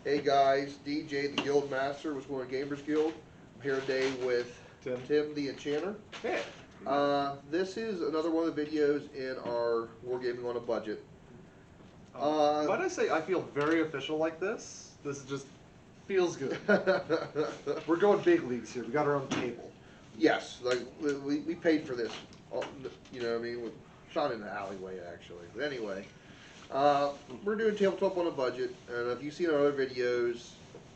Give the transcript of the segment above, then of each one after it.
Hey guys, DJ the Guild Master was going to Gamers Guild. I'm here today with Tim the Enchanter. Hey. This is another one of the videos in our Wargaming on a Budget. Why did I say I feel very official like this? This just feels good. We're going big leagues here. We got our own table. Yes, like we paid for this. You know what I mean? It's not in the alleyway actually. But anyway, we're doing tabletop on a budget, and if you've seen our other videos,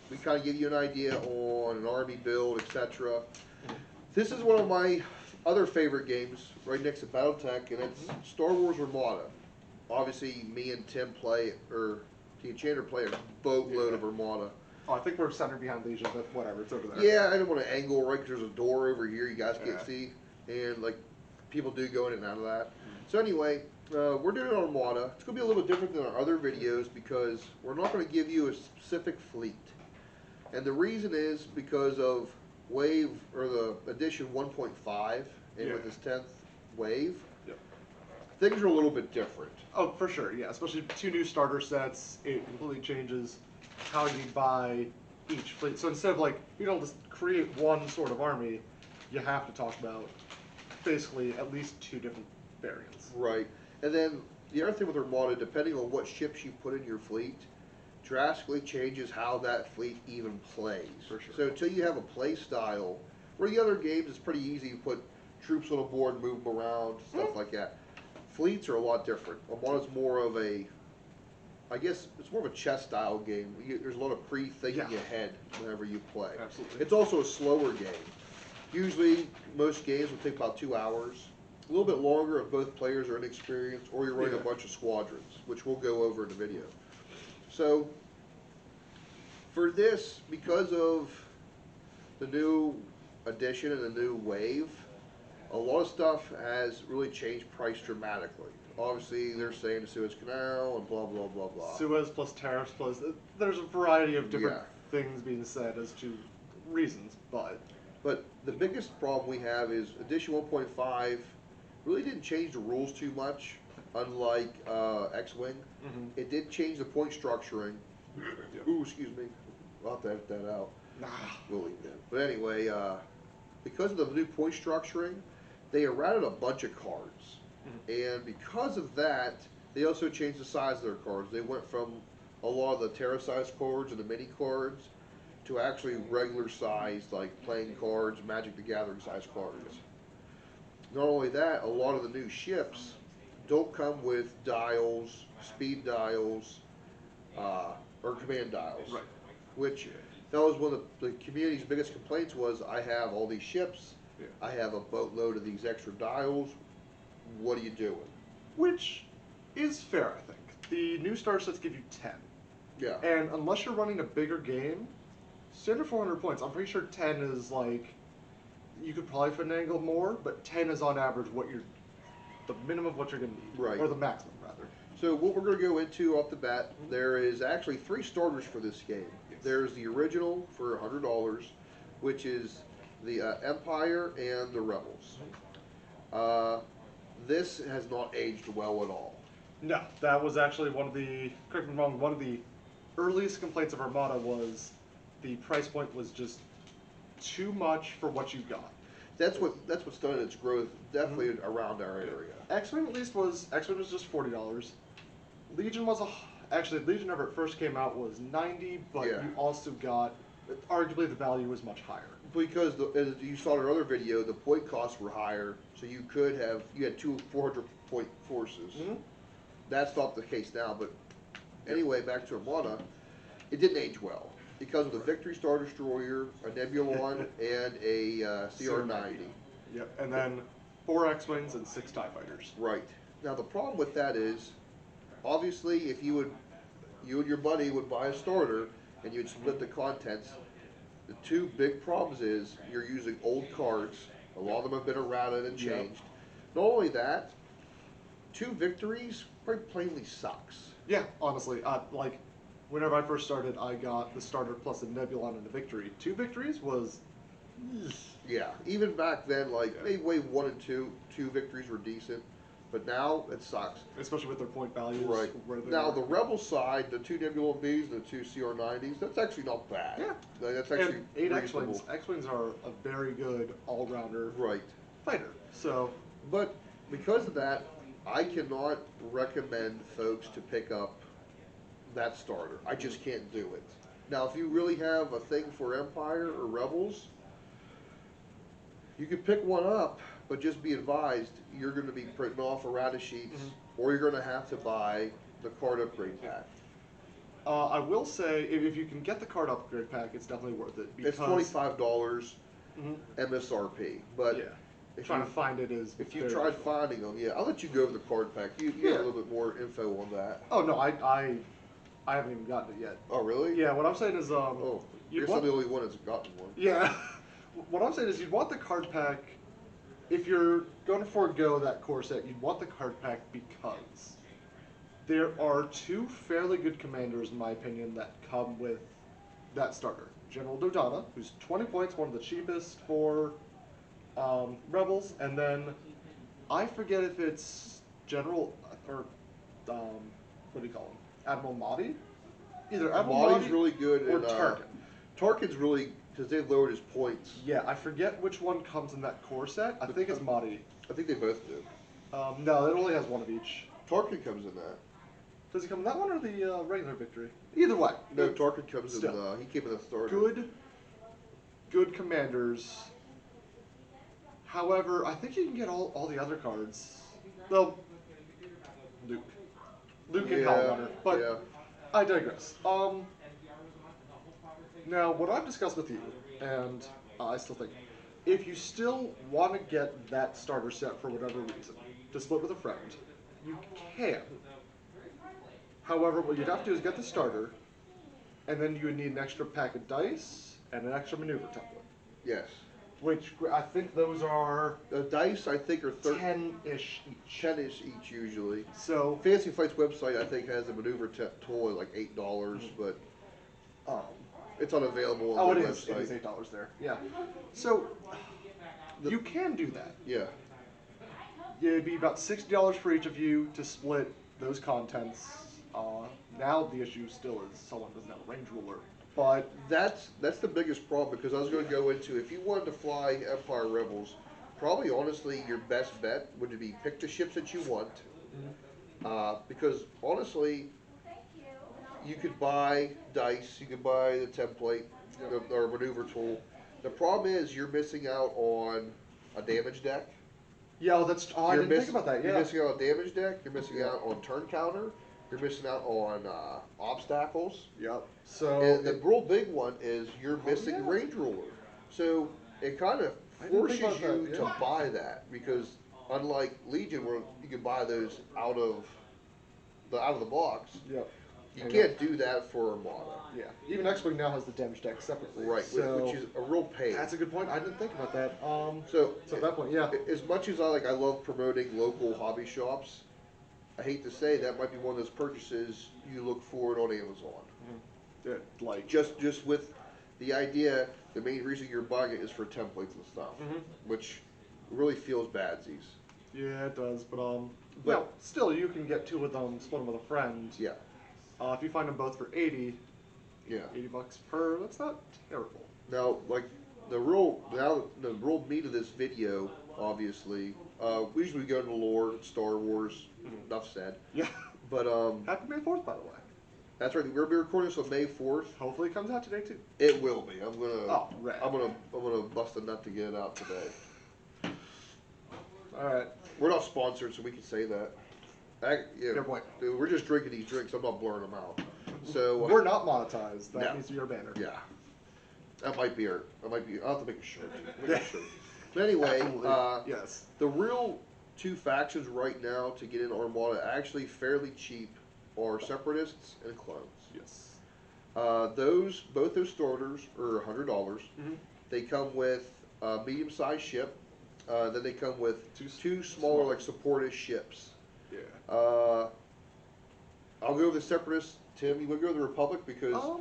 we kind of give you an idea on an army build, etc. This is one of my other favorite games, right next to BattleTech, and it's Star Wars Armada. Obviously, me and Tim play, or the Enchanter play a boatload of Armada. Oh, I think we're centered behind Legion, but whatever, it's over there. Yeah, I didn't want to angle right because there's a door over here you guys can't see, and like people do go in and out of that. So anyway, we're doing Armada. It's going to be a little different than our other videos because we're not going to give you a specific fleet, and the reason is because of wave or the edition 1.5 and with this 10th wave, things are a little bit different. Oh, for sure, yeah. Especially 2 new starter sets. It completely changes how you buy each fleet. So instead of like, you don't just create one sort of army, you have to talk about basically at least 2 different variants. Right. And then the other thing with Armada, depending on what ships you put in your fleet, drastically changes how that fleet even plays. For sure. So until you have a play style, where the other games it's pretty easy to put troops on a board, move them around, stuff like that. Fleets are a lot different. Armada's more of a, I guess it's more of a chess style game. There's a lot of pre-thinking ahead whenever you play. Absolutely. It's also a slower game. Usually, most games will take about 2 hours. A little bit longer if both players are inexperienced or you're running a bunch of squadrons, which we'll go over in the video. So, for this, because of the new edition and the new wave, a lot of stuff has really changed price dramatically. Obviously, they're saying the Suez Canal and blah, blah, blah, blah. Suez plus tariffs plus, there's a variety of different things being said as to reasons, but the biggest problem we have is Edition 1.5 really didn't change the rules too much, unlike X-Wing. It did change the point structuring. Ooh, excuse me. I'll have to edit that out. We'll leave that. But anyway, because of the new point structuring, they errated a bunch of cards. And because of that, they also changed the size of their cards. They went from a lot of the Terra size cards and the mini cards to actually regular sized, like playing cards, Magic the Gathering size cards. Not only that, a lot of the new ships don't come with dials, speed dials, or command dials. Right. Which, that was one of the community's biggest complaints was, I have all these ships, I have a boatload of these extra dials, what are you doing? Which is fair, I think. The new starter sets give you 10. Yeah. And unless you're running a bigger game, standard 400 points, I'm pretty sure 10 is like, you could probably finagle more, but 10 is on average the minimum of what you're going to need. Right. Or the maximum, rather. So what we're going to go into off the bat, there is actually 3 starters for this game. Yes. There's the original for $100, which is the Empire and the Rebels. This has not aged well at all. No, that was actually one of the, correct me if I'm wrong, one of the earliest complaints of Armada was the price point was just too much for what you got. That's what started its growth, definitely around our area. X-Wing at least X-Wing was just $40. Legion was actually Legion whenever it first came out was $90, but you also got, arguably the value was much higher. Because as you saw in our other video, the point costs were higher, so you had 2 400-point forces. That's not the case now, but anyway, back to Armada, it didn't age well because of the Victory Star Destroyer, a Nebulon, and a CR-90. Yep, and then 4 X-Wings and 6 TIE Fighters. Right. Now the problem with that is, obviously, if you and your buddy would buy a starter and you'd split the contents, the 2 big problems is you're using old cards. A lot of them have been errated and changed. Not only that, 2 victories quite plainly sucks. Yeah, honestly, like whenever I first started, I got the starter plus a Nebulon and a victory. 2 victories was. Yeah, even back then, like maybe wave 1 and 2 victories were decent. but now it sucks. Especially with their point values. Right. Where they Now, are. the Rebel side, the 2 Nebula Bs and the 2 CR90s, that's actually not bad. Yeah. That's actually And 8 reasonable. X-Wings. X-Wings are a very good all-rounder Right. fighter. So, But because of that, I cannot recommend folks to pick up that starter. I just can't do it. Now, if you really have a thing for Empire or Rebels, you could pick one up, but just be advised you're going to be printing off errata sheets, or you're going to have to buy the card upgrade pack. I will say, if you can get the card upgrade pack, it's definitely worth it. Because, It's $25 MSRP, but yeah, if trying you, to find it is. if you very tried difficult. finding them, yeah, I'll let you go over the card pack. You have Yeah. a little bit more info on that. Oh no, I haven't even gotten it yet. Oh, really? Yeah, what I'm saying is Oh, you'd you're want- the only one that's gotten one. Yeah, what I'm saying is you'd want the card pack if you're going to forego that core set. You'd want the card pack because there are 2 fairly good commanders, in my opinion, that come with that starter. General Dodonna, who's 20 points, one of the cheapest for Rebels, and then I forget if it's General or what do you call him? Admiral Mahdi? Either Admiral Mahdi's Mahdi really good, or and Tarkin. Tarkin's really, because they've lowered his points. Yeah, I forget which one comes in that core set. I think it's Mahdi. I think they both do. No, it only has one of each. Tarkin comes in that. Does he come in that one or the regular victory? Either way. No, Tarkin comes Still. in, he came in the starter. Good commanders. However, I think you can get all the other cards. Well, Luke. Luke and Hell Runner. But yeah. I digress. Now, what I've discussed with you, and I still think, if you still want to get that starter set for whatever reason, to split with a friend, you can. However, what you'd have to do is get the starter, and then you would need an extra pack of dice and an extra maneuver template. Yes. Which I think those are The dice, I think, are 10-ish each. 10-ish each usually. So, Fancy Flight's website, I think, has a maneuver tool at like $8, but it's unavailable on oh, it their is. website. It is $8 there. Yeah. So, you can do that. Yeah. It'd be about $60 for each of you to split those contents. Now the issue still is someone doesn't have a range ruler. But That's the biggest problem, because I was going to go into, if you wanted to fly Empire Rebels, probably honestly your best bet would be pick the ships that you want, because honestly, you could buy dice, you could buy the template, or maneuver tool. The problem is you're missing out on a damage deck. yeah, I didn't think about that. You're Yeah. missing out on a damage deck, you're missing out on turn counter, you're missing out on obstacles. Yep. So And the real big one is you're missing yeah. range ruler. So it kind of I didn't think forces about you that, to yeah. buy that, because unlike Legion, where you can buy those out of the box, Yep. you And can't do that for Armada. Yeah. Even X-Wing now has the damage deck separately. Right, So which is a real pain. that's a good point. I didn't think about that. So at that point, yeah. as much as I love promoting local hobby shops, I hate to say that might be one of those purchases you look for it on Amazon. Like Just with the idea, the main reason you're buying it is for templates and stuff, which really feels badsies. yeah, it does. But But- no, still you can get 2 of them, split them with a friend. Yeah, If you find them both for 80 yeah. $80 per, that's not terrible. Now, like the real meat of this video, obviously, we usually go into lore, Star Wars, enough said. Yeah. But Happy May 4th, by the way. that's right. We're gonna be recording this on May 4th. Hopefully it comes out today too. It will be. I'm gonna. Oh, rad. I'm gonna bust a nut to get it out today. All right. We're not sponsored, so we can say that. Yeah, Fair point. Dude, we're just drinking these drinks. I'm not blurring them out. So We're not monetized. That No. needs to be our banner. yeah, that might be our. I'll have to make a shirt. Make a Yeah. shirt. But anyway, Absolutely. Yes. the real 2 factions right now to get in Armada actually fairly cheap are Separatists and Clones. Yes. Both those starters are $100. They come with a medium-sized ship. Then they come with two smaller, like supportive ships. Yeah. I'll go with the Separatists. Tim, you want to go with the Republic, because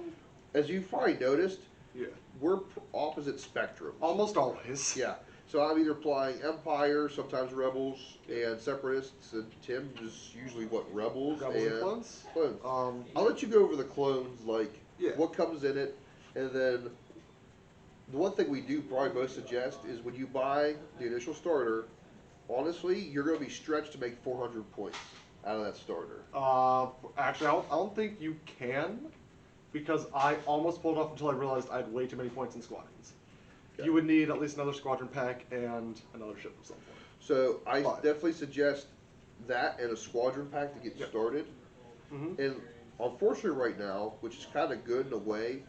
as you've probably noticed, Yeah. we're opposite spectrums. Almost always. Yeah. So I'm either playing Empire, sometimes Rebels, and Separatists, and Tim is usually what, Rebels, Rebels and clones. Clones. I'll let you go over the clones, like Yeah. what comes in it, and then the one thing we do probably most suggest is when you buy the initial starter, honestly, you're going to be stretched to make 400 points out of that starter. Actually, I don't think you can, because I almost pulled off until I realized I had way too many points in squadrons. Okay. You would need at least another squadron pack and another ship of some form. So I But- definitely suggest that and a squadron pack to get Yep. started. Mhm. And unfortunately, right now, which is kind of good in a way,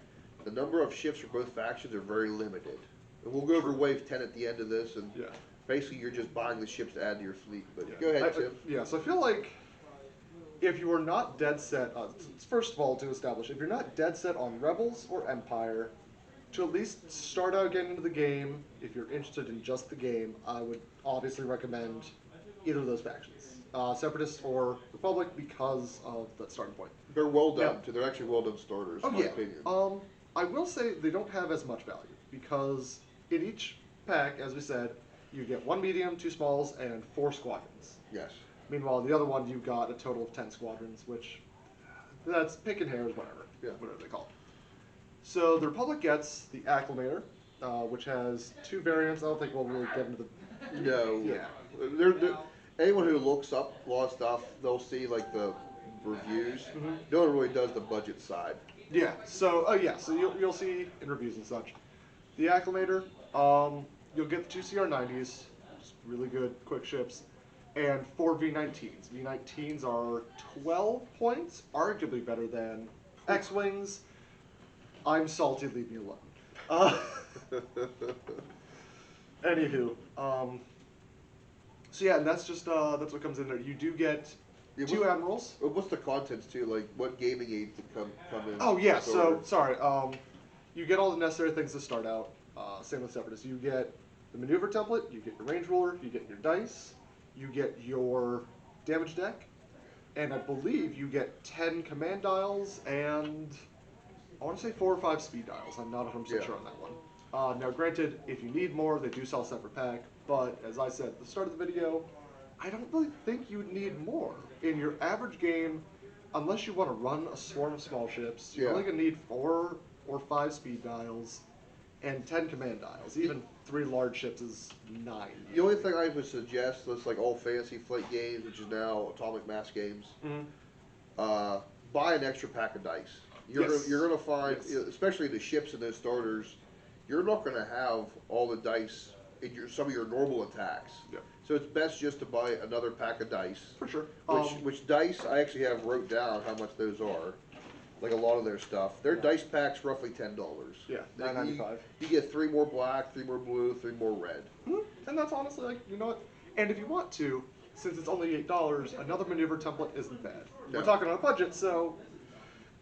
the number of ships for both factions are very limited. And we'll go over Wave 10 at the end of this, and Yeah. basically you're just buying the ships to add to your fleet. But Yeah. go ahead, Tim. Yeah, so I feel like if you are not dead set, first of all, to establish, if you're not dead set on Rebels or Empire, to at least start out getting into the game, if you're interested in just the game, I would obviously recommend either of those factions. Separatists or Republic because of that starting point. They're well done, Yeah. too. They're actually well done starters, Oh in my yeah. opinion. I will say they don't have as much value because in each pack, as we said, you get 1 medium, 2 smalls, and 4 squadrons. Yes. Meanwhile, the other one you got a total of 10 squadrons, which that's picking hairs, whatever they call it. So the Republic gets the Acclimator, which has 2 variants. I don't think we'll really get into the. No. Yeah. Anyone who looks up a lot of stuff, they'll see like the reviews. No one really does the budget side. Yeah. So so you'll see in reviews and such. The Acclimator, you'll get the 2 CR90s, just really good quick ships, and 4 V19s. V19s are 12 points, arguably better than X-Wings. I'm salty, leave me alone. Anywho, so yeah, and that's just that's what comes in there. You do get Yeah, 2 admirals. What's the contents too? Like what gaming aids that come in? Oh yeah, the so starter? sorry. You get all the necessary things to start out. Same with Separatists. You get the maneuver template, you get your range ruler, you get your dice, you get your damage deck, and I believe you get 10 command dials and I want to say 4 or 5 speed dials. I'm not 100% Yeah. sure on that one. Now, granted, if you need more, they do sell a separate pack, but as I said at the start of the video, I don't really think you need more. In your average game, unless you want to run a swarm of small ships, you're Yeah. only going to need 4 or 5 speed dials and 10 command dials. Even 3 large ships is 9. The only thing I would suggest, that's like all Fantasy Flight Games, which is now Atomic Mass Games, buy an extra pack of dice. Yes. You're going to find, Yes. especially the ships and those starters, you're not going to have all the dice in some of your normal attacks. Yep. So it's best just to buy another pack of dice. For sure. Which dice, I actually have wrote down how much those are. Like a lot of their stuff. Their dice pack's roughly $10. Yeah, Like $9.95. you get 3 more black, 3 more blue, 3 more red. And that's honestly, like, you know what? And if you want to, since it's only $8, another maneuver template isn't bad. No. We're talking on a budget, so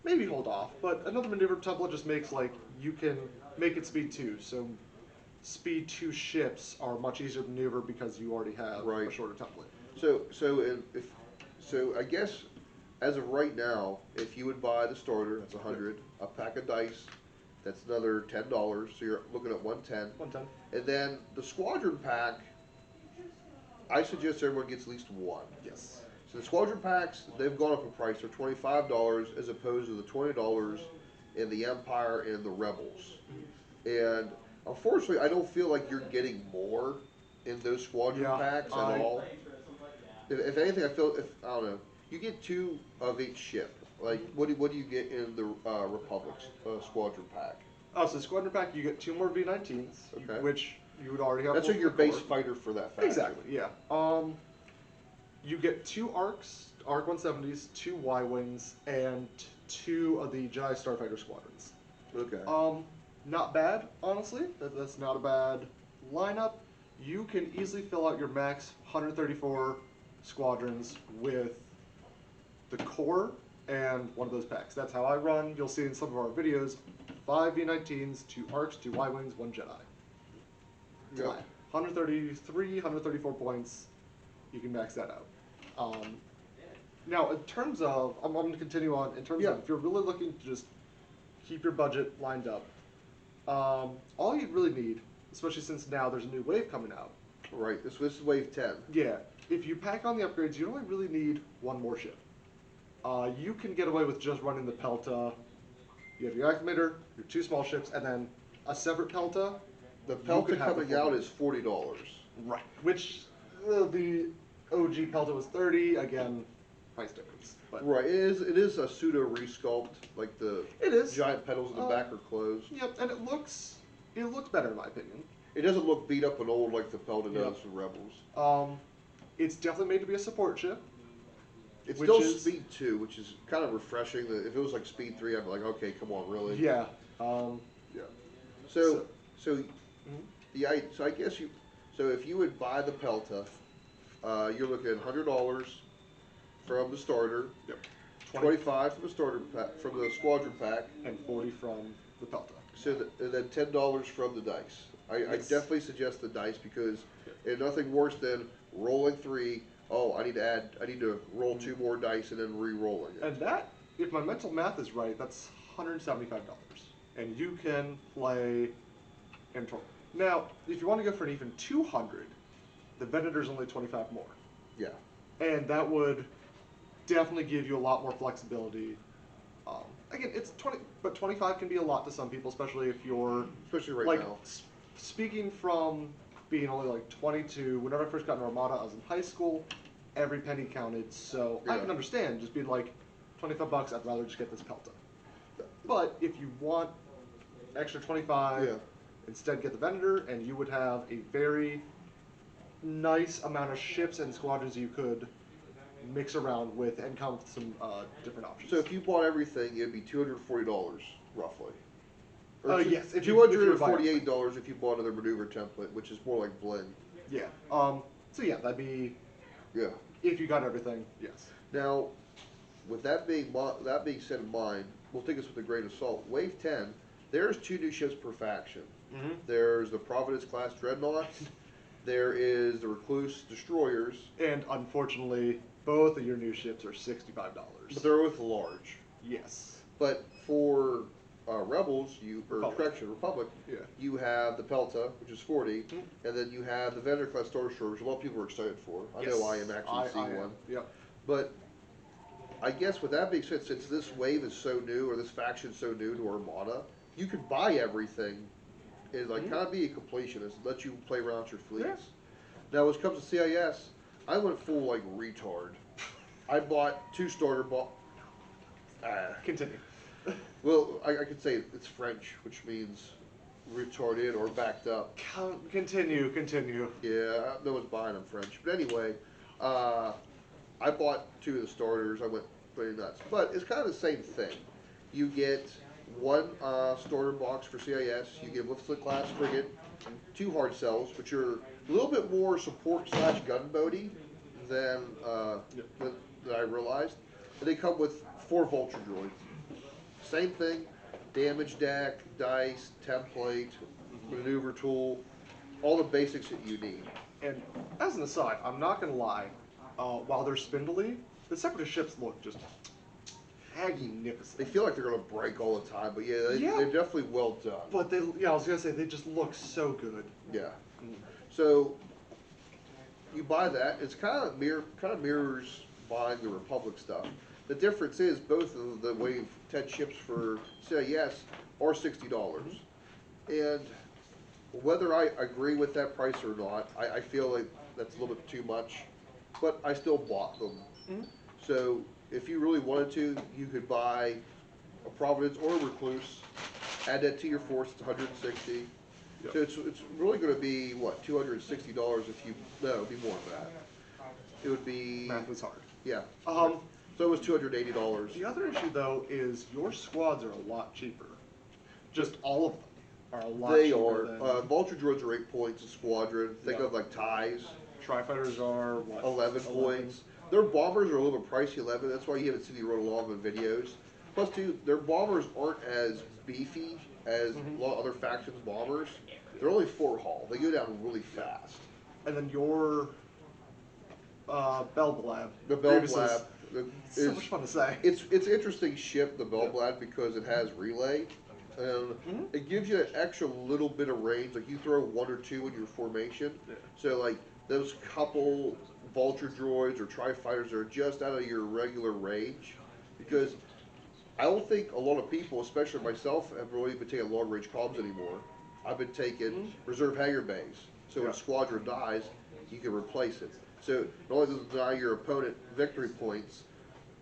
maybe hold off. But another maneuver template just makes, like, you can make it speed 2. So speed 2 ships are much easier to maneuver because you already have Right. a shorter template. So I guess as of right now, if you would buy the starter, that's 100. A pack of dice, that's another $10. So you're looking at 110. 110. And then the squadron pack, I suggest everyone gets at least 1. Yes. So the squadron packs, they've gone up in price. They're $25 as opposed to the $20 in the Empire and the Rebels. And unfortunately, I don't feel like you're getting more in those squadron Yeah, packs at all. If anything, I don't know, you get 2 of each ship. Like, what do you get in the Republic's squadron pack? Oh, so squadron pack, you get 2 more V19s, Okay. which you would already have. That's both your in the base core. fighter for that faction. Exactly, yeah. You get 2 ARCs, ARC 170s, 2 Y-Wings, and 2 of the Jedi Starfighter squadrons. Okay. Not bad, honestly. That's not a bad lineup. You can easily fill out your max 134 squadrons with the core and one of those packs. That's how I run. You'll see in some of our videos, 5 V19s, 2 ARCs, 2 Y-Wings, 1 Jedi. Yep. Flat. 133, 134 points. You can max that out. Now, in terms of, I'm going to continue on. In terms of if you're really looking to just keep your budget lined up, all you really need especially since now there's a new wave coming out. Right, this is wave 10. Yeah, if you pack on the upgrades, you only really need one more ship. You can get away with just running the Pelta. You have your acclimator, your 2 small ships, and then a separate Pelta. The Pelta coming out is $40. Right. Which the OG Pelta was 30. Again, price difference. But Right, it is a pseudo resculpt, like the it is. giant pedals in the back are closed. Yep, and it looks better in my opinion. It doesn't look beat up and old like the Pelta does from Rebels. It's definitely made to be a support ship. It's still Speed 2, which is kind of refreshing. If it was like Speed 3, I'd be like, okay, come on, really? Yeah. Yeah. So I guess so if you would buy the Pelta, you're looking at $100 from the starter. Yep. 25 from the starter pack, from the squadron pack, and 40 from the Pelta. So and then $10 from the dice. I definitely suggest the dice because there's nothing worse than rolling 3. Oh, I need to roll 2 more dice and then re-rolling it. And that, if my mental math is right, that's $175, and you can play in total. Now, if you want to go for an even 200, the Venator's only 25 more. Yeah. And that would definitely give you a lot more flexibility. Again, it's 20, but 25 can be a lot to some people, especially if you're right now. Speaking from being only like 22, whenever I first got into Armada, I was in high school. Every penny counted, so I can understand just being like, $25. I'd rather just get this Pelta. But if you want extra 25, instead get the Venator, and you would have a very nice amount of ships and squadrons you could mix around with and come with some different options. So if you bought everything, it'd be $240 roughly. Yes, if $248 if you bought another maneuver template, which is more like Bling. Yeah. So yeah, that'd be. Yeah. If you got everything, yes. Now, with that being said in mind, we'll take this with a grain of salt. Wave 10, there's 2 new ships per faction. Mm-hmm. There's the Providence class dreadnoughts. There is the Recluse destroyers. And unfortunately, both of your new ships are $65. But they're both large. Yes. But for Rebels, Republic, you have the Pelta, which is 40, and then you have the Venator class Star Destroyer, which a lot of people are excited for. I know I am actually seeing one. Yeah. But I guess with that being said, since this wave is so new, or this faction is so new to Armada, you can buy everything and kind of be a completionist, let you play around with your fleets. Yeah. Now, when it comes to CIS, I went full retard. I bought 2 starter Continue. Well, I could say it's French, which means retarded or backed up. Continue. Yeah, no one's buying them French. But anyway, I bought 2 of the starters. I went pretty nuts. But it's kind of the same thing. You get 1 starter box for CIS. You get a Blitzlet class frigate, 2 hard cells, which are a little bit more support / gunboaty than I realized. And they come with 4 Vulture droids. Same thing, damage deck, dice, template, maneuver tool, all the basics that you need. And as an aside, I'm not going to lie, while they're spindly, the Separatist ships look just magnificent. They feel like they're going to break all the time, but they're definitely well done. But I was going to say, they just look so good. Yeah. So, you buy that, it's kind of mirrors buying the Republic stuff. The difference is both of the Wave 10 ships for CIS are $60. And whether I agree with that price or not, I feel like that's a little bit too much, but I still bought them. So if you really wanted to, you could buy a Providence or a Recluse, add that to your force, it's $160. So it's really going to be, what, $260 if you, no, it would be more than that. It would be... Math was hard. Yeah. So it was $280. The other issue, though, is your squads are a lot cheaper. Just all of them are a lot cheaper. They are. Vulture droids are 8 points a squadron. Think of TIEs. Tri-fighters are, what? 11 points. Their bombers are a little bit pricey, 11. That's why you haven't seen me run along in videos. Plus, too, their bombers aren't as beefy as a lot of other factions' bombers. They're only 4 hull. They go down really fast. And then your Belblad. The Belblad. So much fun to say. It's an interesting ship, the Belblad, because it has relay. and it gives you an extra little bit of range. Like you throw 1 or 2 in your formation, so like those couple vulture droids or tri fighters are just out of your regular range, because I don't think a lot of people, especially myself, have really been taking long range comms anymore. I've been taking reserve hangar bays, so when a squadron dies, you can replace it. So not only does it deny your opponent victory points,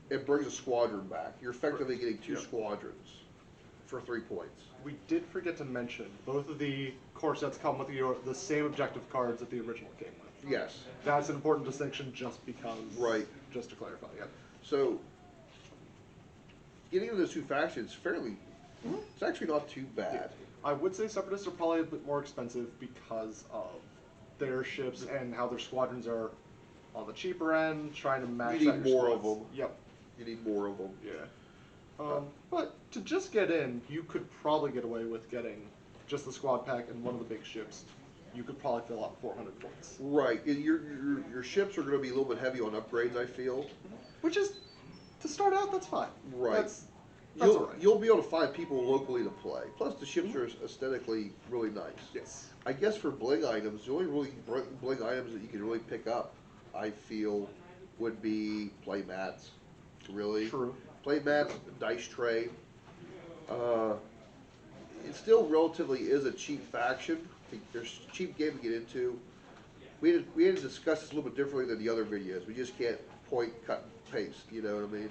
it brings a squadron back. You're effectively getting 2 squadrons for 3 points. We did forget to mention, both of the core sets come with the same objective cards that the original came with. Yes. That's an important distinction just because. Right. Just to clarify, yeah. So, getting into those 2 factions, it's actually not too bad. I would say Separatists are probably a bit more expensive because of their ships and how their squadrons are on the cheaper end, trying to match You out need your more of squads. them. Yep. You need more of them. Yeah. But to just get in, you could probably get away with getting just the squad pack and one of the big ships. You could probably fill out 400 points. Right. Your ships are going to be a little bit heavy on upgrades, I feel. Which is, to start out, that's fine. Right. That's all right. You'll be able to find people locally to play. Plus, the ships are aesthetically really nice. Yes. I guess for bling items, the only really bling items that you can really pick up, I feel, would be play mats. Really. True. Play mats, dice tray. It still relatively is a cheap faction. There's a cheap game to get into. We had to discuss this a little bit differently than the other videos. We just can't point, cut, and paste. You know what I mean?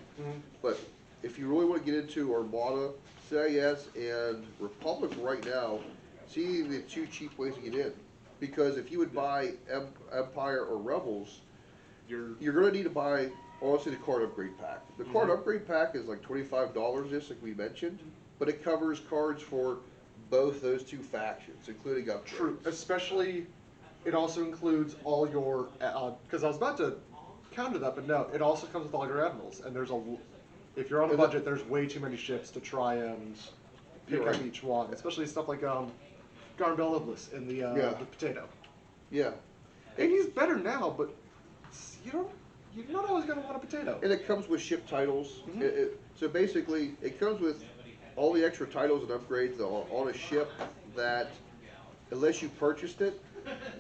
But if you really want to get into Armada, CIS, and Republic right now, see the 2 cheap ways to get in. Because if you would buy Empire or Rebels, you're going to need to buy, honestly, the card upgrade pack. The card upgrade pack is like $25, just like we mentioned, but it covers cards for both those 2 factions, including upgrades. True. Especially, it also includes all your, because I was about to counter that, but no, it also comes with all your admirals, and if you're on a budget, there's way too many ships to try and pick up each one, especially stuff like Garn Beliblis in the potato. Yeah. And he's better now, but you're not always going to want a potato. And it comes with ship titles. So basically, it comes with all the extra titles and upgrades on a ship that, unless you purchased it,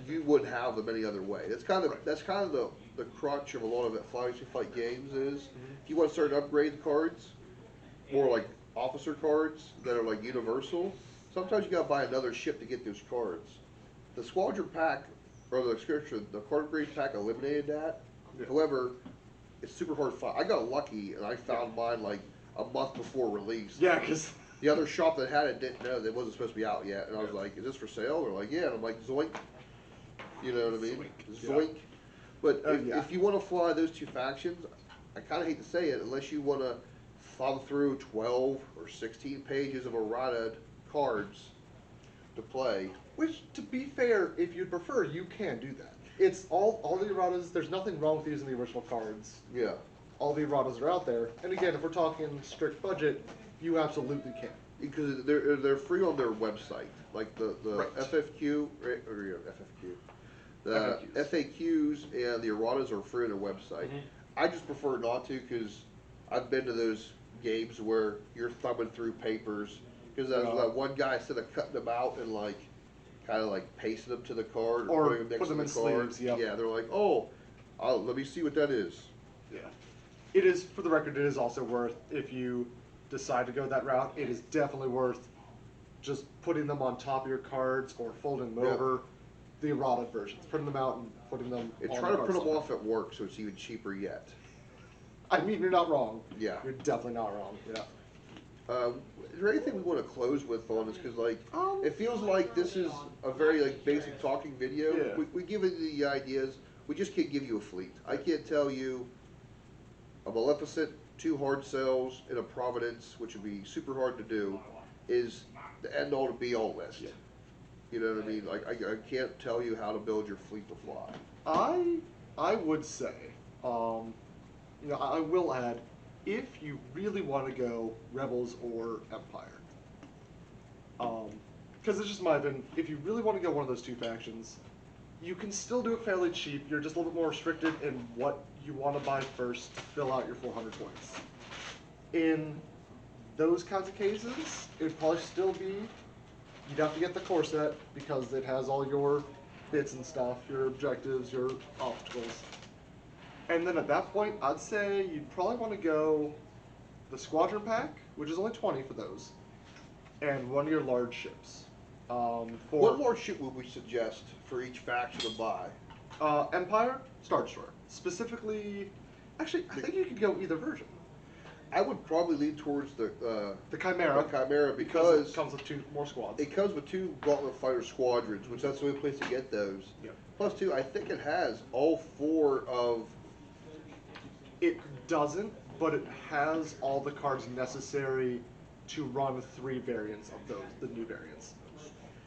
you wouldn't have them any other way. That's kind of the crutch of a lot of it. Flying Fight games is if you want certain upgrade cards, more like officer cards that are like universal. Sometimes you gotta buy another ship to get those cards. The squadron pack or the card upgrade pack eliminated that. Yeah. However, it's super hard to find. I got lucky and I found mine like a month before release. Yeah, because the other shop that had it didn't know that it wasn't supposed to be out yet, and I was like, "Is this for sale?" They're like, "Yeah," and I'm like, "Zoink," you know what I mean? Zoink. But if you want to fly those 2 factions, I kind of hate to say it, unless you want to thumb through 12 or 16 pages of errata cards to play. Which, to be fair, if you'd prefer, you can do that. It's all the erratas. There's nothing wrong with using the original cards. Yeah. All the erratas are out there. And again, if we're talking strict budget, you absolutely can. Because they're free on their website, like the FFQ or FFQ, the FAQs and the erratas are free on their website. I just prefer not to because I've been to those games where you're thumbing through papers because that one guy instead of cutting them out and like kind of like pasting them to the card or putting them next to the card. Sleeves, Yeah, they're like, oh, let me see what that is. Yeah, it is. For the record, it is also worth, if you decide to go that route, it is definitely worth just putting them on top of your cards or folding them over. The errata versions, printing them out and putting them. And try to print them off at work so it's even cheaper yet. I mean, you're not wrong. Yeah. You're definitely not wrong. Yeah. Is there anything we want to close with on this? Because like, it feels like this is a very like basic talking video. Yeah. We give you the ideas. We just can't give you a fleet. I can't tell you a Maleficent, 2 hard cells, and a Providence, which would be super hard to do, is the end all to be all list. Yeah. You know what I mean? Like I can't tell you how to build your fleet to fly. I would say, I will add, if you really want to go Rebels or Empire, because it's just my opinion, if you really want to go one of those 2 factions, you can still do it fairly cheap. You're just a little bit more restricted in what you want to buy first to fill out your 400 points. In those kinds of cases, it'd probably still be, you'd have to get the core set because it has all your bits and stuff, your objectives, your obstacles. And then at that point, I'd say you'd probably want to go the squadron pack, which is only 20 for those, and one of your large ships. What large ship would we suggest for each faction to buy? Empire, Star Destroyer. Specifically, actually, I think you could go either version. I would probably lean towards the Chimera. The Chimera because it comes with 2 more squads. it comes with 2 Gauntlet Fighter squadrons, which that's the only place to get those. Yep. Plus 2, I think it has all 4 of. It doesn't, but it has all the cards necessary to run 3 variants of those, the new variants.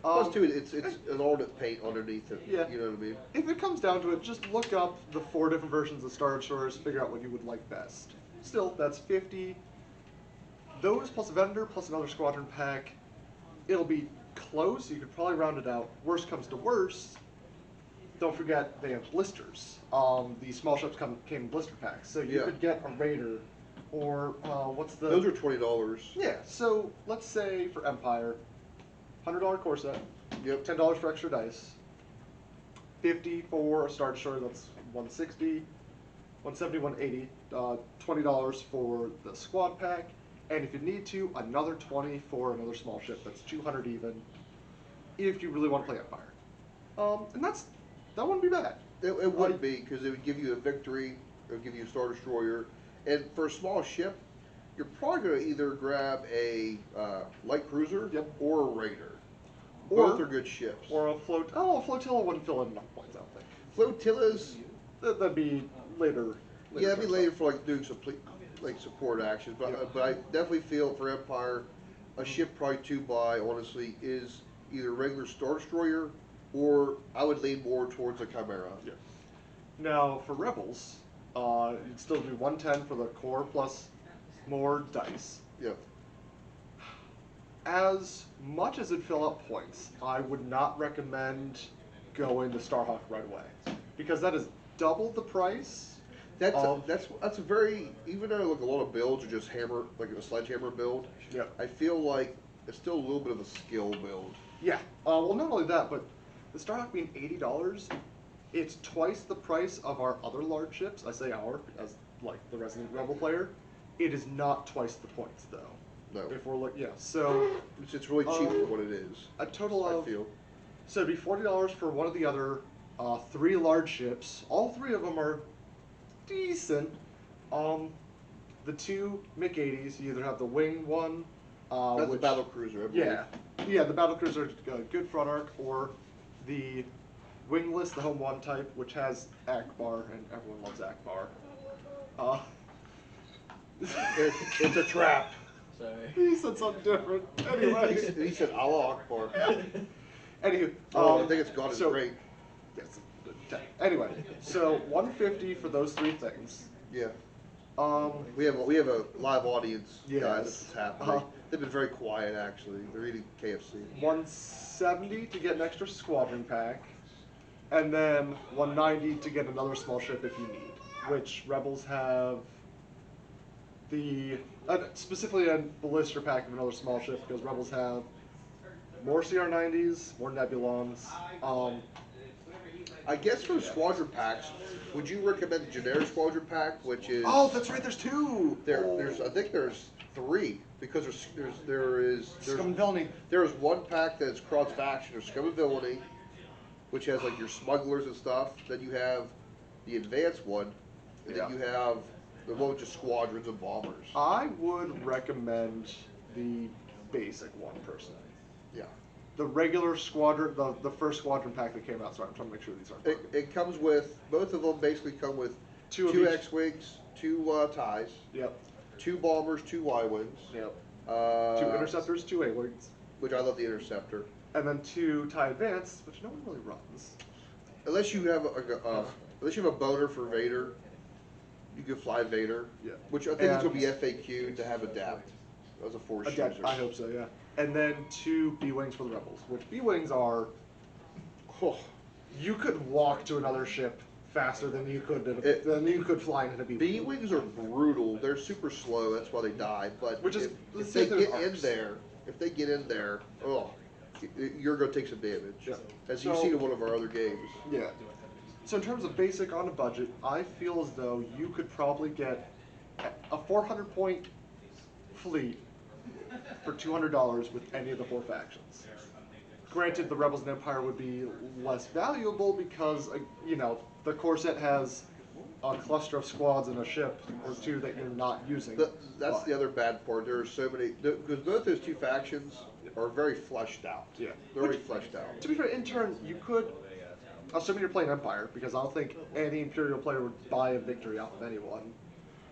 Plus 2, it's an alternate paint underneath it. Yeah. You know what I mean? If it comes down to it, just look up the 4 different versions of Star Destroyers, figure out what you would like best. Still, that's 50. Those plus a vendor plus another squadron pack, it'll be close. You could probably round it out. Worst comes to worst, don't forget they have blisters. The small ships came in blister packs, so you could get a Raider, or what's the? Those are $20. Yeah. So let's say for Empire, $100 core set. Yep. $10 for extra dice. 50 for a Star Destroyer. That's 160. 170, 180. $20 for the squad pack, and if you need to, another 20 for another small ship. That's 200 even. If you really want to play Empire, and that wouldn't be bad. It wouldn't be, because it would give you a victory, it would give you a Star Destroyer, and for a small ship, you're probably going to either grab a light cruiser or a Raider. Both are good ships. Or a float. Oh, a flotilla wouldn't fill in enough points, I don't think. Flotillas. That'd be later. Yeah, that'd be later for like doing some support actions. But I definitely feel for Empire, a ship probably to buy honestly is either a regular Star Destroyer, or I would lean more towards a Chimera. Yeah. Now for Rebels, you'd still do 110 for the core plus more dice. Yep. As much as it'd fill up points, I would not recommend going to Starhawk right away, because that is double the price. That's a very, even though like a lot of builds are just hammer, like a sledgehammer build. Yep. I feel like it's still a little bit of a skill build. Yeah. Well, not only that, but the Starhawk being $80, it's twice the price of our other large ships. I say our, as like the resident Rebel player. It is not twice the points though. No. If we're looking, so it's really cheap for what it is. A total of, I feel. So it'd be $40 for one of the other 3 large ships. All 3 of them are decent. The 2 MiG-80s, you either have the wing one, That's the battle cruiser. I believe. Yeah, the battle cruiser, good front arc, or the wingless, the home one type, which has Akbar, and everyone loves Akbar. It's a trap. Sorry. He said something different. Anyway, He said Allah Akbar. Anywho, I think it's God is great. Yes. Anyway, so 150 for those 3 things. Yeah. We have a live audience, guys. Yes. This is happening. They've been very quiet actually. They're eating KFC. 170 to get an extra squadron pack, and then 190 to get another small ship if you need. Which Rebels have the specifically a blister pack of another small ship, because Rebels have more CR90s, more Nebulons. I guess for squadron packs, would you recommend the generic squadron pack, which is? Oh, that's right. There's 2. There's I think there's 3, because there is Scum and Villainy. There's one pack that's cross faction. There's Scum and Villainy, which has like your smugglers and stuff. Then you have the advanced one, and then you have the one with just squadrons and bombers. I would recommend the basic one personally. Yeah. The regular squadron, the first squadron pack that came out. Sorry, I'm trying to make sure these aren't. It comes with, both of them basically come with 2 X-Wings, 2 TIEs, Yep. 2 bombers, 2 Y-Wings. Yep. 2 Uh, interceptors, 2 A-wings, which I love the interceptor. and then 2 TIE advanced, which no one really runs. Unless you have a boner for Vader, you can fly Vader. Yeah. Which I think is going to be FAQ to have adapt as a force user. I hope so. Yeah. And then 2 B-wings for the Rebels, which B-wings are. Oh, You could walk to another ship faster than you could flying in a B-wing. B-wings are brutal. They're super slow. That's why they die. But Which is if they get in there, oh, you're going to take some damage. Yeah. As you've seen in one of our other games. Yeah. So in terms of basic on a budget, I feel as though you could probably get a 400-point fleet for $200 with any of the 4 factions. Granted, the Rebels and Empire would be less valuable because, the core set has a cluster of squads and a ship or 2 that you're not using. That's the other bad part. There are so many, because both those 2 factions are very fleshed out. Yeah. They're already fleshed out. To be fair, in turn, you could, assuming you're playing Empire, because I don't think any Imperial player would buy a victory off of anyone,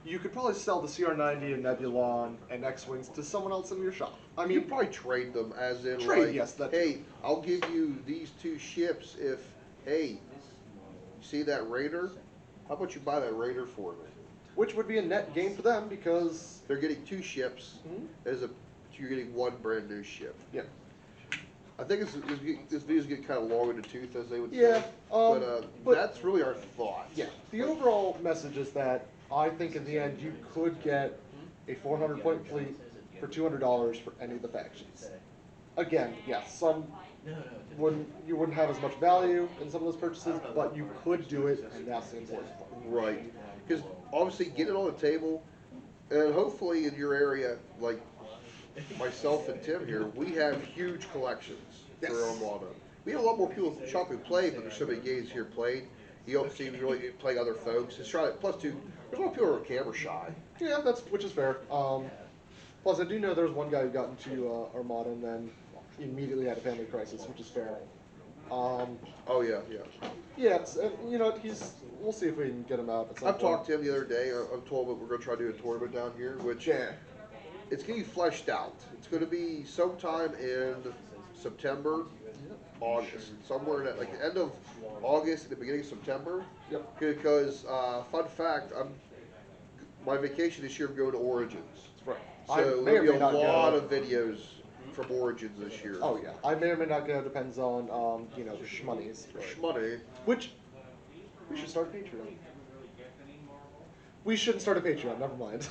you could probably sell the CR-90 and Nebulon and X-Wings to someone else in your shop. I mean, you'd probably trade them as in yes, hey, I'll give you these 2 ships if, hey, you see that Raider? How about you buy that Raider for me? Which would be a net gain for them because they're getting 2 ships you're getting 1 brand new ship. Yeah. I think this video's getting kind of long in the tooth, as they would say. Yeah. But that's really our thought. Yeah. The overall message is that I think in the end you could get a 400-point fleet for $200 for any of the factions. Again, yes, you wouldn't have as much value in some of those purchases, but you could do it, and that's the important part. Right. Because obviously, get it on the table, and hopefully in your area, like myself and Tim here, we have huge collections for Armada. We have a lot more people shop who play, but there's so many games here played. You don't see me really playing other folks. It's trying. Plus, there's a lot of people who are camera shy. Yeah, which is fair. Plus, I do know there was one guy who got into Armada and then immediately had a family crisis, which is fair. Oh yeah. Yeah, we'll see if we can get him out at some point. I've talked to him the other day. I'm told that we're going to try to do a tournament down here, which it's going to be fleshed out. It's going to be sometime in September, August, somewhere in like the end of August, the beginning of September. Yep. Because fun fact, my vacation this year, I'm going to Origins. Right. So there'll be a lot of videos from Origins this year. Oh yeah, I may or may not go. Depends on the shmoney's. Shmoney. Which we should start a Patreon. We shouldn't start a Patreon. Never mind.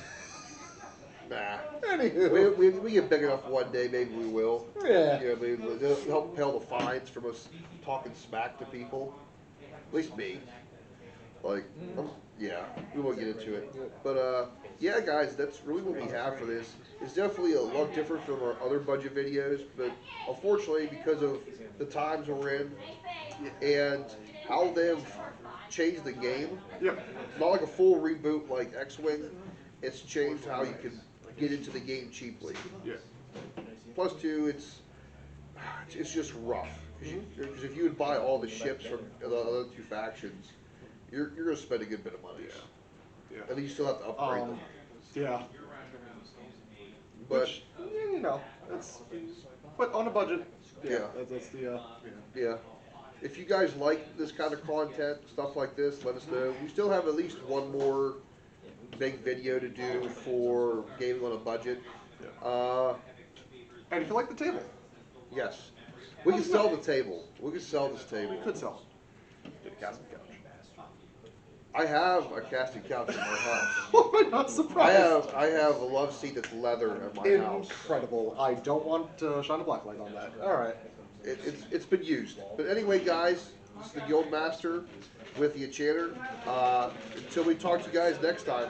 Nah. Anywho, we get big enough one day, maybe we will. Yeah. They'll help pay all the fines from us talking smack to people. At least me. Like, yeah, we won't get into it. But yeah, guys, that's really what we have for this. It's definitely a lot different from our other budget videos, but unfortunately, because of the times we're in and how they've changed the game, not like a full reboot like X-Wing, it's changed how you can get into the game cheaply. Yeah. Plus, too, it's just rough. Because if you would buy all the ships from the other 2 factions, you're going to spend a good bit of money. Yeah. And then you still have to upgrade them. Yeah. But but on a budget. Yeah. That's the. Yeah. If you guys like this kind of content, stuff like this, let us know. We still have at least one more big video to do for gaming on a budget. And if you like the table. Yes. We can sell the table. We can sell this table. We could sell it. Get a casting couch. I have a casting couch in my house. I'm not surprised. I have a love seat that's leather at my house. Incredible. I don't want to shine a black light on that. All right. It's been used. But anyway, guys, this is the Guild Master with the Enchanter. Until we talk to you guys next time.